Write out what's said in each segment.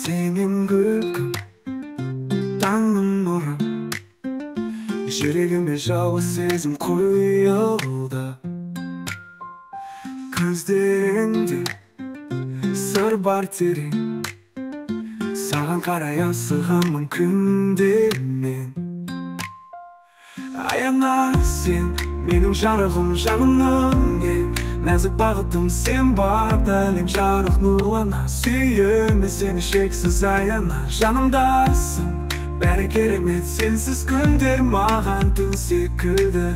Senin gülgün, tangın nuru, жүрегіме жауы сезім құйылды. Көздеріңде сыр бар терең, саған қарай асығамын күнде мен. Аяна сен, менің жарығым, жанымның ең нәзік бағытым сен бар, әлем жарық нұрлана. Сүйемін сені шексіз аяна, жанымдасың, бәрі керемет сенсіз күндер маған түн секілді.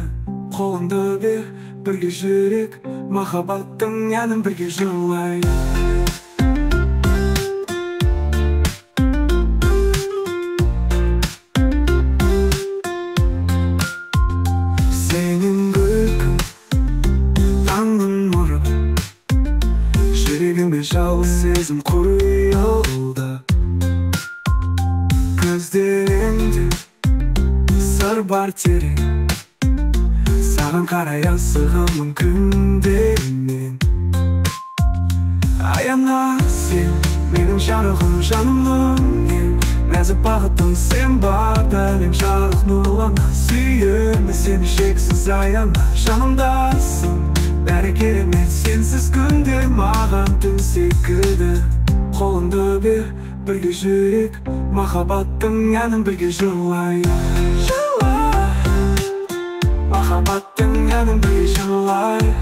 Қолыңды бер, бірге жүрек, махаббаттың әнін бірге жырлайық. Senin gülgün, tangın nuru, жүрегіме жауы сезім құйылды. Көздеріңде сыр бар терең, саған қарай асығамын күнде мен. Аяна сен, менің жарығым, жанымның ең нәзік бағытым сен бар, әлем жарық нұрлана. Сүйемін сені шексіз аяна, жанымдасың, бәрі керемет сенсіз күндер маған түн секілді. Қолыңды бер, бірге жүрек, махаббаттың әнін бірге жырлайық. Махаббаттың әнін бірге жырлайық.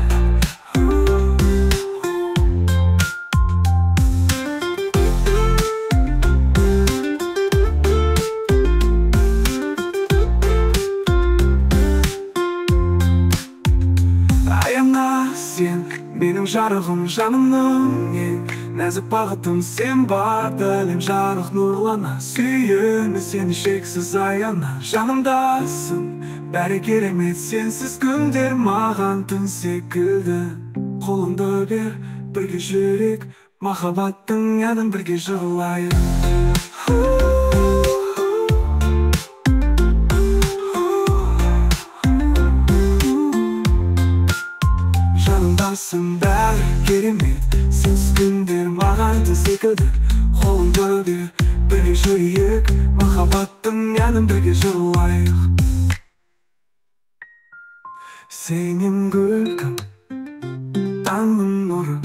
Аяна сен, менің жарығым, жанымның ең нәзік бағытым сен бар, әлем жарық нұрлана. Сүйемін сені шексіз аяна, жанымдасың, бәрі керемет сенсіз күндер маған түн секілді. Қолыңды бер, бірге жүрек, махаббаттың әнін бірге жырлайық. Жанымдасың, бәрі керемет сенсіз күндер маған түн секілді. Қолыңды бер, бірге жүрейік, махаббаттың әнін бірге жырлайық. Senin gülgün, tangın nuru,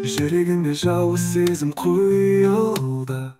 жүрегіме жауы сезім құйылды.